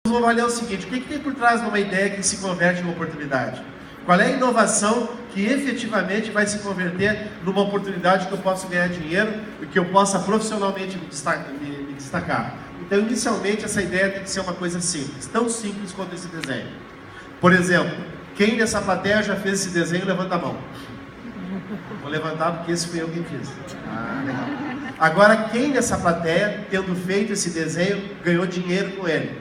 Vamos avaliar o seguinte: o que tem por trás de uma ideia que se converte em uma oportunidade? Qual é a inovação que efetivamente vai se converter numa oportunidade que eu possa ganhar dinheiro e que eu possa profissionalmente me destacar? Então, inicialmente, essa ideia tem que ser uma coisa simples, tão simples quanto esse desenho. Por exemplo, quem nessa plateia já fez esse desenho, levanta a mão. Vou levantar porque esse foi eu quem fiz. Legal. Agora, quem nessa plateia, tendo feito esse desenho, ganhou dinheiro com ele?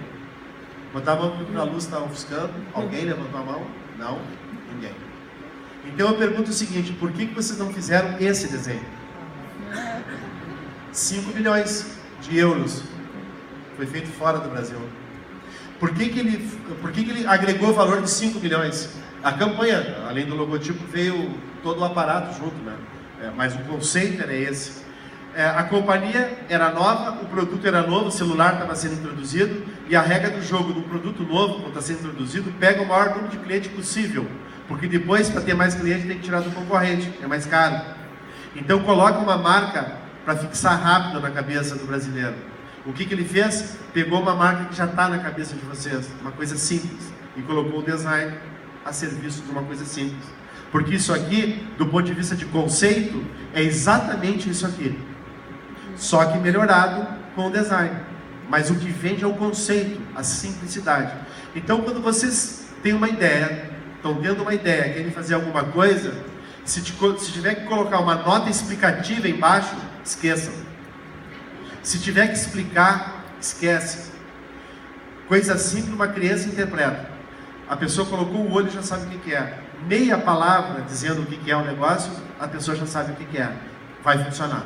Botar a mão porque a luz está ofuscando. Alguém levantou a mão? Não? Ninguém. Então eu pergunto o seguinte: por que vocês não fizeram esse desenho? 5 milhões de euros. Foi feito fora do Brasil. Por que ele agregou valor de 5 milhões? A campanha, além do logotipo, veio todo o aparato junto, né? Mas o conceito era esse. A companhia era nova, o produto era novo, o celular estava sendo introduzido, e a regra do jogo do produto novo, quando está sendo introduzido, pega o maior número de clientes possível, porque depois, para ter mais clientes, tem que tirar do concorrente, é mais caro. Então coloca uma marca para fixar rápido na cabeça do brasileiro. O que ele fez? Pegou uma marca que já está na cabeça de vocês, uma coisa simples, e colocou o design a serviço de uma coisa simples. Porque isso aqui, do ponto de vista de conceito, é exatamente isso aqui. Só que melhorado com o design. Mas o que vende é o conceito, a simplicidade. Então, quando vocês têm uma ideia, estão tendo uma ideia, querem fazer alguma coisa, se tiver que colocar uma nota explicativa embaixo, esqueçam. Se tiver que explicar, esquece. Coisa simples, uma criança interpreta. A pessoa colocou o olho e já sabe o que é. Meia palavra dizendo o que é o negócio, a pessoa já sabe o que é. Vai funcionar.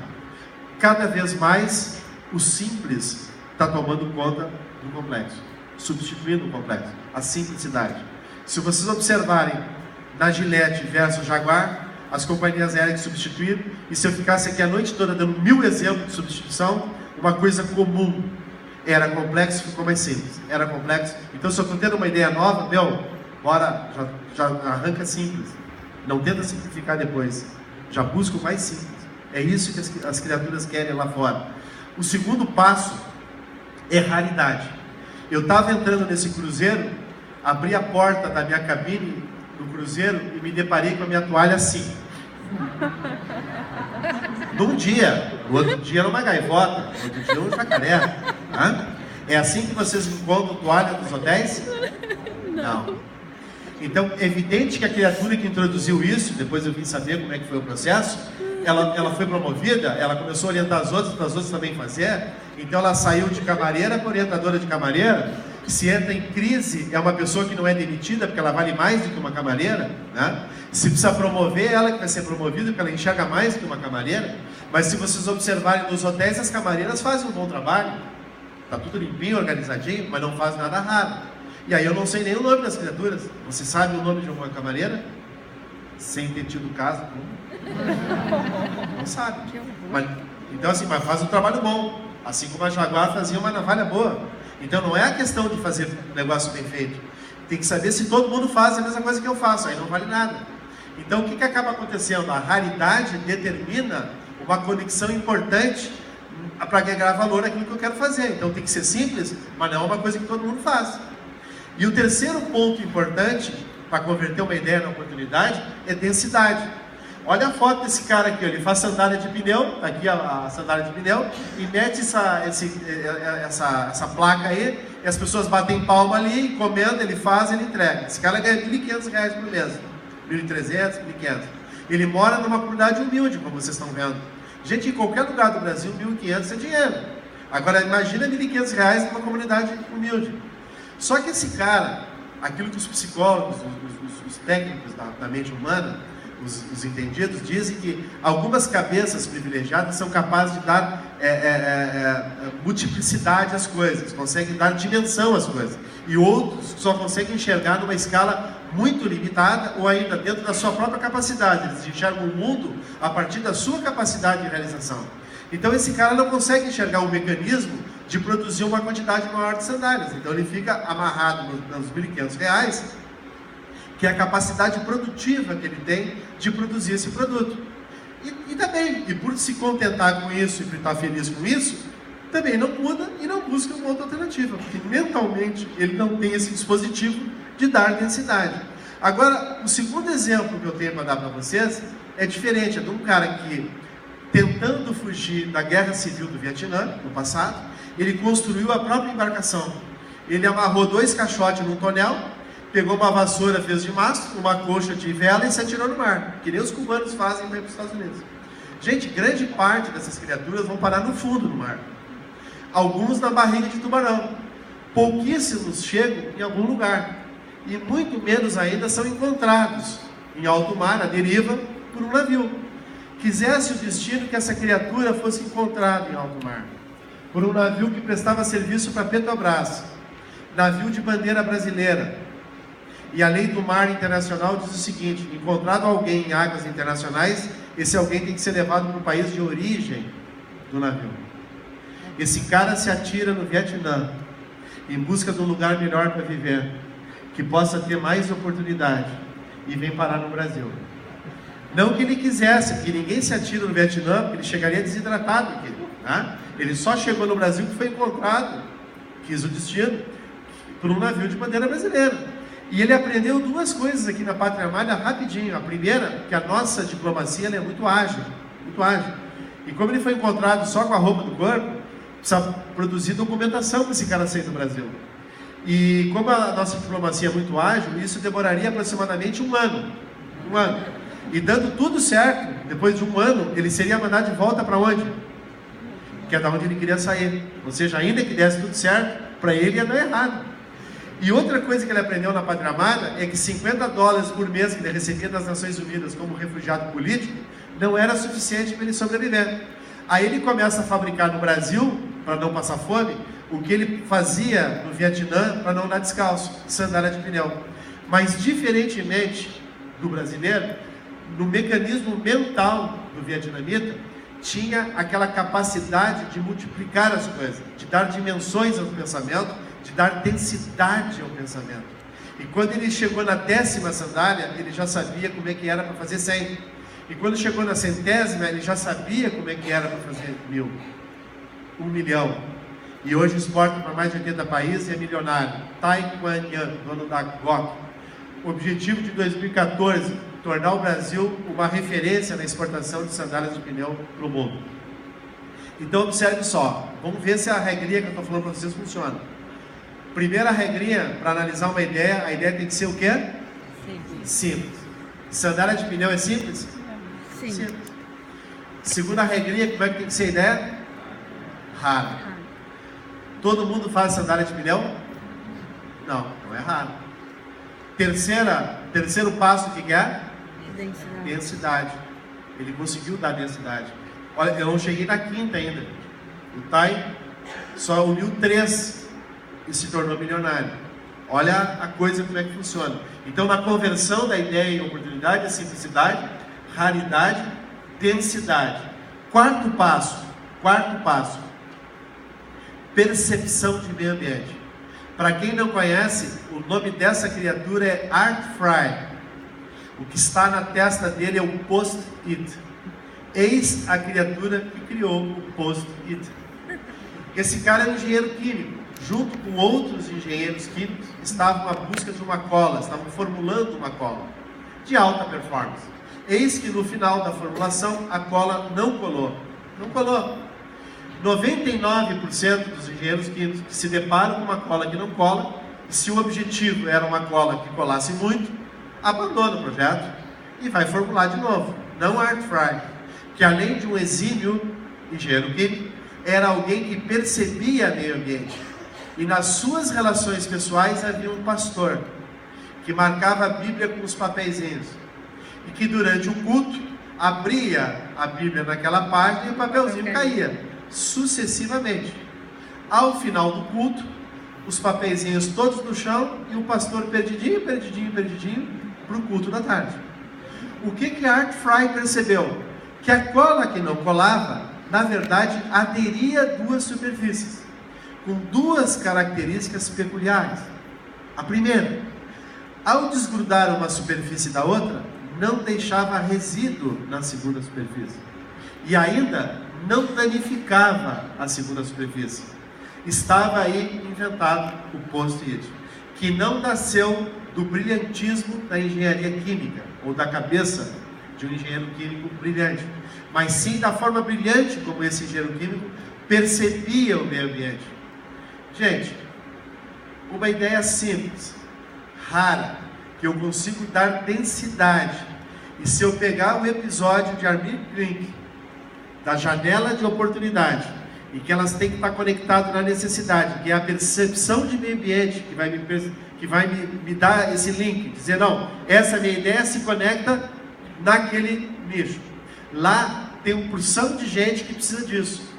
Cada vez mais, o simples está tomando conta do complexo, substituindo o complexo, a simplicidade. Se vocês observarem na Gillette versus Jaguar, as companhias aéreas que substituíram, e se eu ficasse aqui a noite toda dando 1000 exemplos de substituição, uma coisa comum, era complexo, ficou mais simples, era complexo. Então, se eu estou tendo uma ideia nova, bora, já arranca simples, não tenta simplificar depois, já busca o mais simples. É isso que as criaturas querem lá fora. O segundo passo é raridade. Eu estava entrando nesse cruzeiro, abri a porta da minha cabine do cruzeiro e me deparei com a minha toalha assim. Num dia, no outro dia era uma gaivota, no outro dia um jacaré. É assim que vocês encontram toalha nos hotéis? Não. Então, é evidente que a criatura que introduziu isso, depois eu vim saber como é que foi o processo, ela foi promovida, ela começou a orientar as outras, para as outras também fazer. Então ela saiu de camareira para orientadora de camareira. Se entra em crise, é uma pessoa que não é demitida, porque ela vale mais do que uma camareira, né? Se precisa promover, ela que vai ser promovida, porque ela enxerga mais do que uma camareira. Mas se vocês observarem nos hotéis, as camareiras fazem um bom trabalho. Está tudo limpinho, organizadinho, mas não faz nada raro. E aí eu não sei nem o nome das criaturas. Você sabe o nome de uma camareira? Sem ter tido caso? Não sabe. Então assim, mas faz um trabalho bom. Assim como a Jaguar fazia uma navalha boa. Então não é a questão de fazer um negócio bem feito. Tem que saber se todo mundo faz a mesma coisa que eu faço. Aí não vale nada. Então o que acaba acontecendo? A raridade determina uma conexão importante para agregar valor naquilo que eu quero fazer. Então tem que ser simples, mas não é uma coisa que todo mundo faz. E o terceiro ponto importante para converter uma ideia na oportunidade é densidade. Olha a foto desse cara aqui, ele faz sandália de pneu, tá aqui a sandália de pneu, e mete essa placa aí, e as pessoas batem palma ali, encomenda, ele faz, ele entrega. Esse cara ganha R$1.500 por mês, 1.300, 1.500. Ele mora numa comunidade humilde, como vocês estão vendo. Gente, em qualquer lugar do Brasil, 1.500 é dinheiro. Agora, imagina R$1.500 numa comunidade humilde. Só que esse cara, aquilo que os psicólogos, os técnicos da mente humana, os entendidos, dizem que algumas cabeças privilegiadas são capazes de dar multiplicidade às coisas, conseguem dar dimensão às coisas. E outros só conseguem enxergar numa escala muito limitada ou ainda dentro da sua própria capacidade. Eles enxergam o mundo a partir da sua capacidade de realização. Então esse cara não consegue enxergar o mecanismo de produzir uma quantidade maior de sandálias. Então ele fica amarrado nos R$1.500, que é a capacidade produtiva que ele tem de produzir esse produto. E também, e por se contentar com isso e por estar feliz com isso, também não muda e não busca uma outra alternativa, porque mentalmente ele não tem esse dispositivo de dar densidade. Agora, o segundo exemplo que eu tenho para dar para vocês é diferente, é de um cara que, tentando fugir da guerra civil do Vietnã, no passado, ele construiu a própria embarcação. Ele amarrou 2 caixotes num tonel, pegou uma vassoura, fez de mastro, uma colcha de vela e se atirou no mar, que nem os cubanos fazem para ir para os Estados Unidos. Gente, grande parte dessas criaturas vão parar no fundo do mar. Alguns na barriga de tubarão. Pouquíssimos chegam em algum lugar. E muito menos ainda são encontrados em alto mar, na deriva, por um navio. Quisesse o destino que essa criatura fosse encontrada em alto mar, por um navio que prestava serviço para Petrobras, navio de bandeira brasileira. E a lei do mar internacional diz o seguinte: encontrado alguém em águas internacionais, esse alguém tem que ser levado para o país de origem do navio. Esse cara se atira no Vietnã, em busca de um lugar melhor para viver, que possa ter mais oportunidade, e vem parar no Brasil. Não que ele quisesse, porque ninguém se atira no Vietnã, porque ele chegaria desidratado aqui, tá? Ele só chegou no Brasil que foi encontrado, quis o destino, por um navio de bandeira brasileira. E ele aprendeu 2 coisas aqui na Pátria Amada rapidinho. A primeira, que a nossa diplomacia ela é muito ágil, muito ágil. E como ele foi encontrado só com a roupa do corpo, precisa produzir documentação para esse cara sair do Brasil. E como a nossa diplomacia é muito ágil, isso demoraria aproximadamente 1 ano. 1 ano. E dando tudo certo, depois de 1 ano, ele seria mandado de volta para onde? Que é da onde ele queria sair. Ou seja, ainda que desse tudo certo, para ele ia dar errado. E outra coisa que ele aprendeu na Pátria Amada é que $50 por mês que ele recebia das Nações Unidas como refugiado político não era suficiente para ele sobreviver. Aí ele começa a fabricar no Brasil, para não passar fome, o que ele fazia no Vietnã para não andar descalço, sandália de pneu. Mas diferentemente do brasileiro, no mecanismo mental do vietnamita, tinha aquela capacidade de multiplicar as coisas, de dar dimensões ao pensamento, de dar densidade ao pensamento. E quando ele chegou na 10ª sandália, ele já sabia como é que era para fazer 100. E quando chegou na 100ª, ele já sabia como é que era para fazer 1000. 1 milhão. E hoje exporta para mais de 80 países e é milionário. Tai Quan Yan, dono da GOC. O objetivo de 2014, tornar o Brasil uma referência na exportação de sandálias de pneu para o mundo. Então observe só, vamos ver se a regrinha que eu estou falando para vocês funciona. Primeira regrinha, para analisar uma ideia, a ideia tem que ser o quê? Simples. Sandália de pneu é simples? Sim. Simples. Segunda regrinha, como é que tem que ser a ideia? Rara. Todo mundo faz sandália de pneu? Não, não é raro. Terceiro passo, o que é? Densidade. Ele conseguiu dar densidade. Olha, eu não cheguei na 5ª ainda. O Tai só uniu 3 e se tornou milionário. Olha a coisa como é que funciona. Então, na conversão da ideia em oportunidade, é simplicidade, raridade, densidade. Quarto passo, percepção de meio ambiente. Para quem não conhece, o nome dessa criatura é Art Fry. O que está na testa dele é o Post-it. Eis a criatura que criou o Post-it. Esse cara é um engenheiro químico. Junto com outros engenheiros químicos, estavam à busca de uma cola, estavam formulando uma cola de alta performance. Eis que no final da formulação, a cola não colou. Não colou. 99% dos engenheiros químicos que se deparam com uma cola que não cola, se o objetivo era uma cola que colasse muito, abandona o projeto e vai formular de novo. Não Art Fry, que além de um exímio engenheiro químico, era alguém que percebia meio ambiente. E nas suas relações pessoais havia um pastor que marcava a Bíblia com os papeizinhos e que durante o culto abria a Bíblia naquela página e o papelzinho caía sucessivamente. Ao final do culto, os papeizinhos todos no chão e o pastor perdidinho para o culto da tarde. O que Art Fry percebeu? Que a cola que não colava, na verdade, aderia a 2 superfícies com 2 características peculiares. A primeira, ao desgrudar uma superfície da outra, não deixava resíduo na segunda superfície. E ainda não danificava a segunda superfície. Estava aí inventado o post-it, que não nasceu do brilhantismo da engenharia química, ou da cabeça de um engenheiro químico brilhante, mas sim da forma brilhante como esse engenheiro químico percebia o meio ambiente. Gente, uma ideia simples, rara, que eu consigo dar densidade. E se eu pegar o episódio de Armin Klink, da janela de oportunidade, e que elas têm que estar conectadas na necessidade, que é a percepção de meio ambiente, que vai me dar esse link, dizer, não, essa minha ideia se conecta naquele nicho. Lá tem uma porção de gente que precisa disso.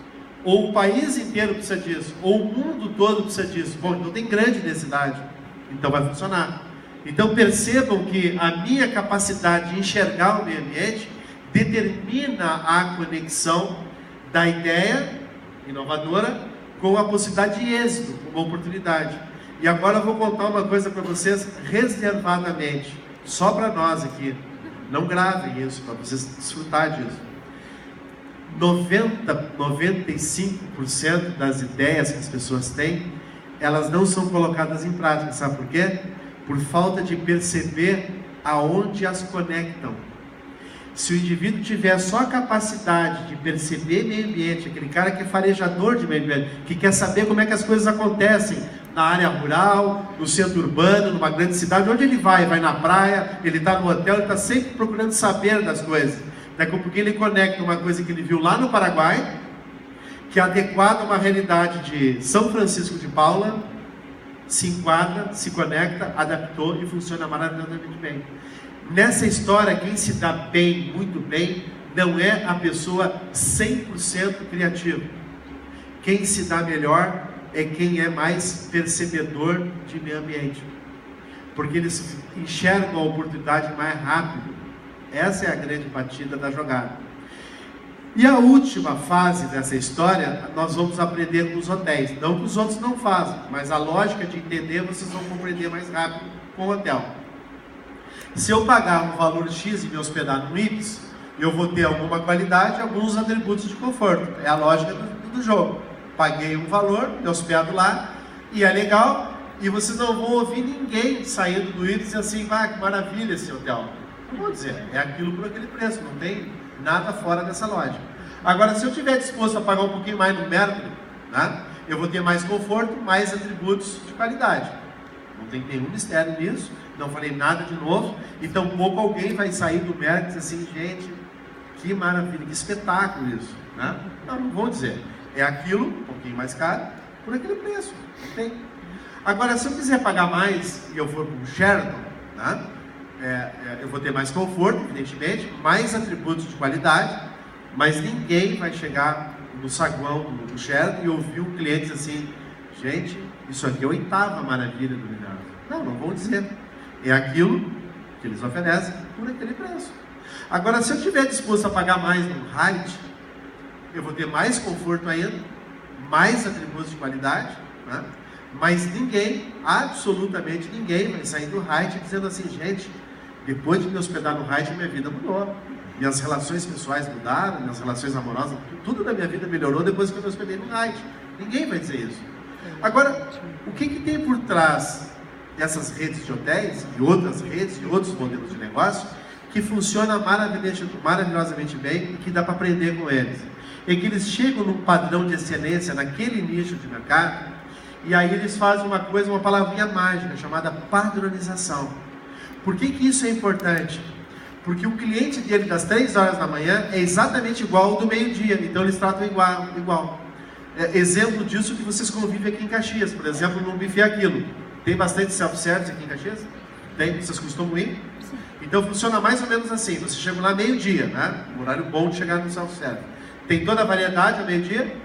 Ou o país inteiro precisa disso, ou o mundo todo precisa disso. Bom, então tem grande necessidade, então vai funcionar. Então percebam que a minha capacidade de enxergar o meio ambiente determina a conexão da ideia inovadora com a possibilidade de êxito, uma oportunidade. E agora eu vou contar uma coisa para vocês reservadamente, só para nós aqui. Não gravem isso, para vocês desfrutarem disso. 95% das ideias que as pessoas têm, elas não são colocadas em prática. Sabe por quê? Por falta de perceber aonde as conectam. Se o indivíduo tiver só a capacidade de perceber meio ambiente, aquele cara que é farejador de meio ambiente, que quer saber como é que as coisas acontecem na área rural, no centro urbano, numa grande cidade, onde ele vai na praia, ele está no hotel, ele está sempre procurando saber das coisas. Daqui a pouco ele conecta uma coisa que ele viu lá no Paraguai, que é adequada a uma realidade de São Francisco de Paula, se enquadra, se conecta, adaptou e funciona maravilhosamente bem. Nessa história, quem se dá bem, muito bem, não é a pessoa 100% criativa. Quem se dá melhor é quem é mais percebedor de meio ambiente. Porque eles enxergam a oportunidade mais rápido. Essa é a grande batida da jogada. E a última fase dessa história, nós vamos aprender com os hotéis. Não que os outros não fazem, mas a lógica de entender, vocês vão compreender mais rápido com o hotel. Se eu pagar um valor X e me hospedar no Ibis, eu vou ter alguma qualidade e alguns atributos de conforto. É a lógica do jogo. Paguei um valor, me hospedo lá, e é legal, e vocês não vão ouvir ninguém saindo do Ibis e assim, ah, que maravilha esse hotel. Não vou dizer, é aquilo por aquele preço, não tem nada fora dessa lógica. Agora, se eu estiver disposto a pagar um pouquinho mais no Mercury, né, eu vou ter mais conforto, mais atributos de qualidade. Não tem nenhum mistério nisso, não falei nada de novo, e tampouco alguém vai sair do Mercury e dizer assim, gente, que maravilha, que espetáculo isso. Né? Não vou dizer, é aquilo, um pouquinho mais caro, por aquele preço, não tem. Agora, se eu quiser pagar mais e eu for para um Sheraton, né, eu vou ter mais conforto, evidentemente, mais atributos de qualidade, mas ninguém vai chegar no saguão do Sheraton e ouvir um cliente dizer assim, gente, isso aqui é a oitava maravilha do universo. Não vão dizer. É aquilo que eles oferecem por aquele preço. Agora, se eu estiver disposto a pagar mais no Hyatt, eu vou ter mais conforto ainda, mais atributos de qualidade, né? Mas ninguém, absolutamente ninguém, vai sair do Hyatt dizendo assim, gente, depois de me hospedar no Hyatt, minha vida mudou. Minhas relações pessoais mudaram, minhas relações amorosas, tudo na minha vida melhorou depois que eu me hospedei no Hyatt. Ninguém vai dizer isso. Agora, o que tem por trás dessas redes de hotéis e outras redes e outros modelos de negócio que funciona maravilhosamente bem e que dá para aprender com eles? É que eles chegam num padrão de excelência naquele nicho de mercado e aí eles fazem uma coisa, uma palavrinha mágica chamada padronização. Por que isso é importante? Porque o cliente dele das 3 horas da manhã é exatamente igual ao do meio-dia, então eles tratam igual. Exemplo disso que vocês convivem aqui em Caxias, por exemplo, no Buffet Aquilo. Tem bastante self-service aqui em Caxias? Tem? Vocês costumam ir? Sim. Então funciona mais ou menos assim, você chega lá meio-dia, né? Um horário bom de chegar no self-service. Tem toda a variedade ao meio-dia?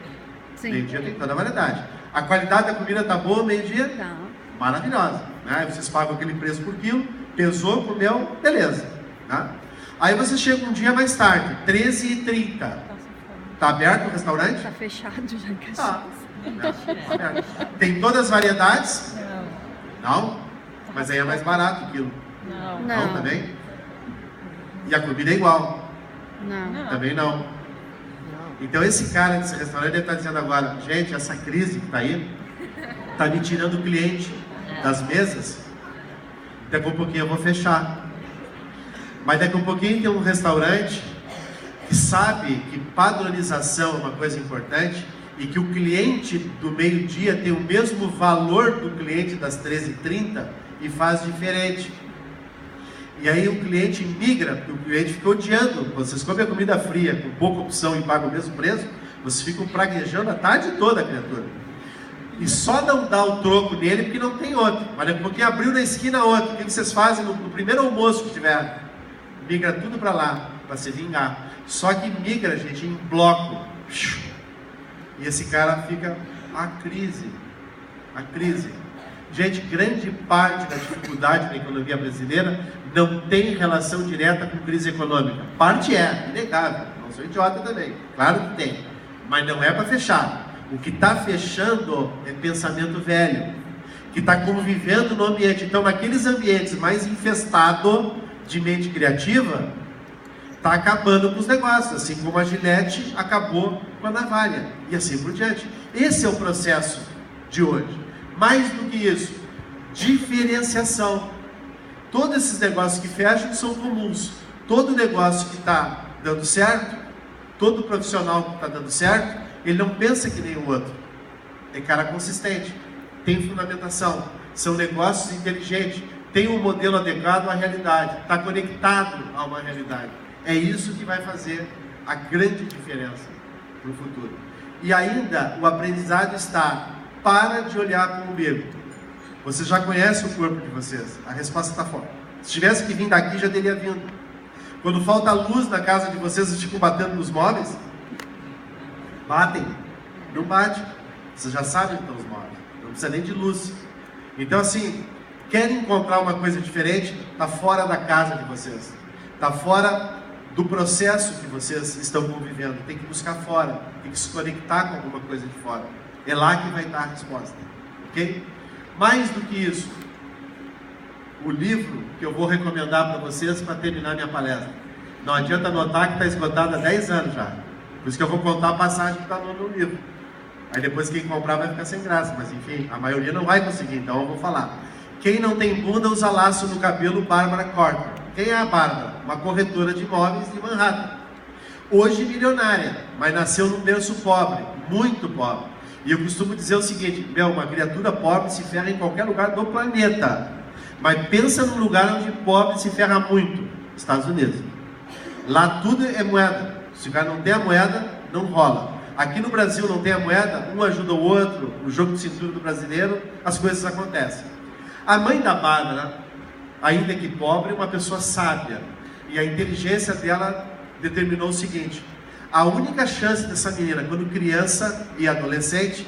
Sim. Meio-dia tem toda a variedade. A qualidade da comida está boa ao meio-dia? Tá. Maravilhosa. Né? Vocês pagam aquele preço por quilo, pesou, comeu, beleza. Né? Aí você chega um dia mais tarde, 13h30. Está aberto o restaurante? Está fechado já. Tá. Tem todas as variedades? Não? Mas aí é mais barato o quilo. Não também? E a comida é igual? Não. Também não. Então esse cara desse restaurante deve estar dizendo agora, gente, essa crise que está aí, está me tirando o cliente das mesas, daqui a pouquinho eu vou fechar. Mas daqui a pouquinho tem um restaurante que sabe que padronização é uma coisa importante e que o cliente do meio-dia tem o mesmo valor do cliente das 13h30 e faz diferente. E aí o cliente migra, porque o cliente fica odiando. Vocês comem a comida fria com pouca opção e pagam o mesmo preço, vocês ficam praguejando a tarde toda, criatura. E só não dá o troco nele porque não tem outro. Mas daqui a pouquinho abriu na esquina outro. O que vocês fazem no primeiro almoço que tiver? Migra tudo para lá, para se vingar. Só que migra, gente, em bloco. E esse cara fica a crise. Gente, grande parte da dificuldade da economia brasileira não tem relação direta com crise econômica. Parte é, inegável. Não sou idiota também. Claro que tem. Mas não é para fechar. O que está fechando é pensamento velho, que está convivendo no ambiente. Então, naqueles ambientes mais infestados de mente criativa, está acabando com os negócios, assim como a Gillette acabou com a navalha, e assim por diante. Esse é o processo de hoje. Mais do que isso, diferenciação. Todos esses negócios que fecham são comuns. Todo negócio que está dando certo, todo profissional que está dando certo, ele não pensa que nem o outro. É cara consistente, tem fundamentação, são negócios inteligentes, tem um modelo adequado à realidade, está conectado a uma realidade. É isso que vai fazer a grande diferença para o futuro. E ainda o aprendizado está, para de olhar para o umbigo. Você já conhece o corpo de vocês, a resposta está fora. Se tivesse que vir daqui, já teria vindo. Quando falta luz na casa de vocês, vocês ficam batendo nos móveis? Batem? Não bate. Vocês já sabem que estão os móveis. Não precisa nem de luz. Então assim, querem encontrar uma coisa diferente? Está fora da casa de vocês. Está fora do processo que vocês estão convivendo. Tem que buscar fora. Tem que se conectar com alguma coisa de fora. É lá que vai estar a resposta. Ok? Mais do que isso, o livro que eu vou recomendar para vocês para terminar minha palestra. Não adianta anotar que está esgotado há 10 anos já. Por isso que eu vou contar a passagem que está no livro. Aí depois quem comprar vai ficar sem graça. Mas enfim, a maioria não vai conseguir, então eu vou falar. Quem não tem bunda usa laço no cabelo, Bárbara Corcoran. Quem é a Bárbara? Uma corretora de imóveis de Manhattan. Hoje milionária, mas nasceu num berço pobre, muito pobre. E eu costumo dizer o seguinte, uma criatura pobre se ferra em qualquer lugar do planeta. Mas pensa num lugar onde pobre se ferra muito, Estados Unidos. Lá tudo é moeda. Se o cara não tem a moeda, não rola. Aqui no Brasil não tem a moeda, um ajuda o outro, o jogo de cintura do brasileiro, as coisas acontecem. A mãe da Bárbara, ainda que pobre, é uma pessoa sábia. E a inteligência dela determinou o seguinte: a única chance dessa menina, quando criança e adolescente,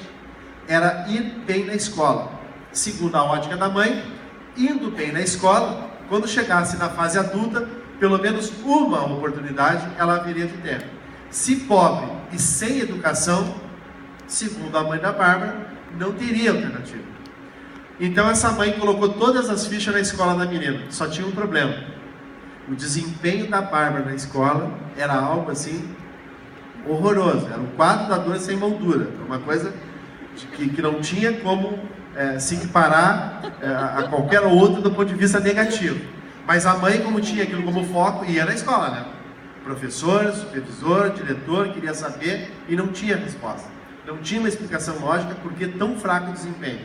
era ir bem na escola. Segundo a ótica da mãe, indo bem na escola, quando chegasse na fase adulta, pelo menos uma oportunidade ela haveria de ter. Se pobre e sem educação, segundo a mãe da Bárbara, não teria alternativa. Então essa mãe colocou todas as fichas na escola da menina. Só tinha um problema. O desempenho da Bárbara na escola era algo assim horroroso. Era um quadro da dor sem moldura. Uma coisa que não tinha como se equiparar a qualquer outro do ponto de vista negativo. Mas a mãe, como tinha aquilo como foco, ia na escola, né? Professor, supervisor, diretor, queria saber e não tinha resposta. Não tinha uma explicação lógica por que tão fraco o desempenho.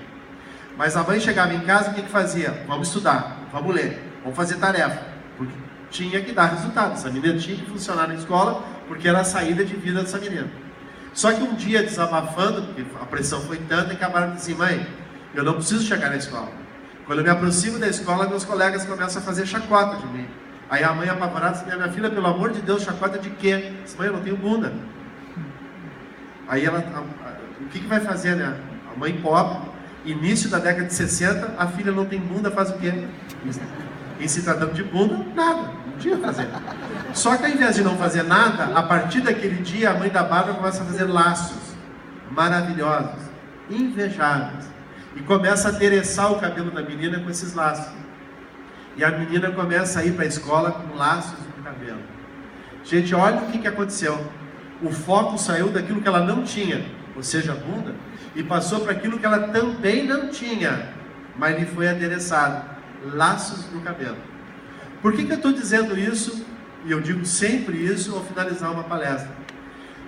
Mas a mãe chegava em casa, o que fazia? Vamos estudar, vamos ler, vamos fazer tarefa. Porque tinha que dar resultado. Essa menina tinha que funcionar na escola, porque era a saída de vida dessa menina. Só que um dia, desabafando, porque a pressão foi tanta, que acabaram de dizer: mãe, eu não preciso chegar na escola. Quando eu me aproximo da escola, meus colegas começam a fazer chacota de mim. Aí a mãe apavorada disse: minha filha, pelo amor de Deus, chacota de quê? Disse: mãe, eu não tenho bunda. Aí ela, o que vai fazer, né? A mãe pobre, início da década de 60, a filha não tem bunda, faz o quê? Em se tratando de bunda, nada, não tinha fazer. Só que ao invés de não fazer nada, a partir daquele dia, a mãe da Bárbara começa a fazer laços maravilhosos, invejáveis. E começa a adereçar o cabelo da menina com esses laços. E a menina começa a ir para a escola com laços no cabelo. Gente, olha o que aconteceu. O foco saiu daquilo que ela não tinha, ou seja, a bunda, e passou para aquilo que ela também não tinha, mas lhe foi adereçado, laços no cabelo. Por que eu estou dizendo isso? E eu digo sempre isso ao finalizar uma palestra.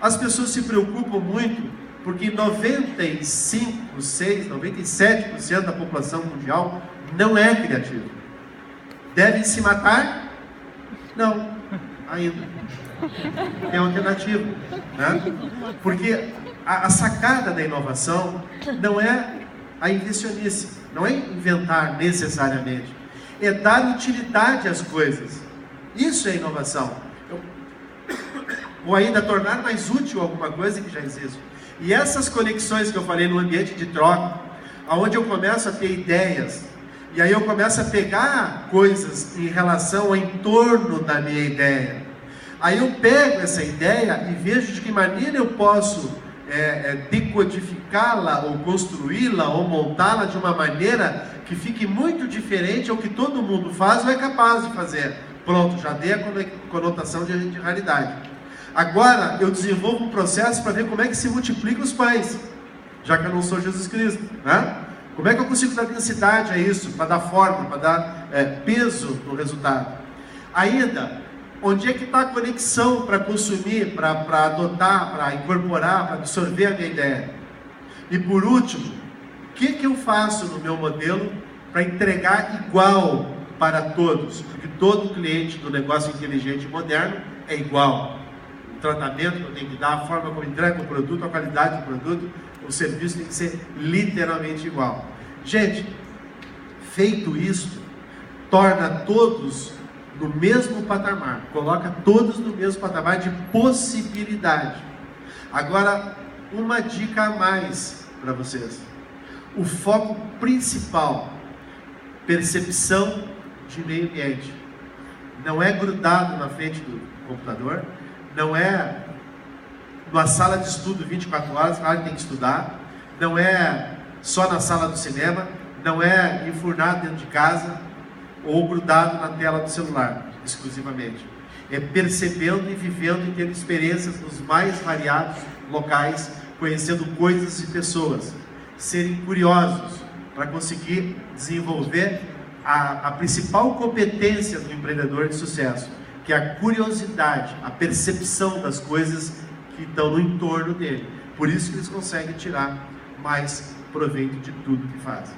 As pessoas se preocupam muito porque 97% da população mundial não é criativa. Devem se matar? Não, ainda. Tem alternativa, né? Porque a sacada da inovação não é a invencionice, não é inventar necessariamente, é dar utilidade às coisas. Isso é inovação. Ou ainda tornar mais útil alguma coisa que já existe. E essas conexões que eu falei no ambiente de troca, onde eu começo a ter ideias, e aí eu começo a pegar coisas em relação ao entorno da minha ideia. Aí eu pego essa ideia e vejo de que maneira eu posso decodificá-la, ou construí-la, ou montá-la de uma maneira que fique muito diferente ao que todo mundo faz ou é capaz de fazer. Pronto, já dei a conotação de raridade. Agora eu desenvolvo um processo para ver como é que se multiplicam os pães, já que eu não sou Jesus Cristo, né? Como é que eu consigo dar densidade a isso, para dar forma, para dar peso no resultado? Ainda, onde é que está a conexão para consumir, para adotar, para incorporar, para absorver a minha ideia? E por último, o que eu faço no meu modelo para entregar igual para todos? Porque todo cliente do negócio inteligente e moderno é igual. O tratamento que eu tenho que dar, a forma como entrego o produto, a qualidade do produto, o serviço tem que ser literalmente igual. Gente, feito isso, torna todos no mesmo patamar, coloca todos no mesmo patamar de possibilidade. Agora, uma dica a mais para vocês. O foco principal, percepção de meio ambiente. Não é grudado na frente do computador, não é numa sala de estudo 24 horas, claro que tem que estudar, não é só na sala do cinema, não é enfurnado dentro de casa ou grudado na tela do celular, exclusivamente. É percebendo e vivendo e tendo experiências nos mais variados locais, conhecendo coisas e pessoas, serem curiosos para conseguir desenvolver a principal competência do empreendedor de sucesso, que é a curiosidade, a percepção das coisas que estão no entorno dele. Por isso que eles conseguem tirar mais proveito de tudo que fazem.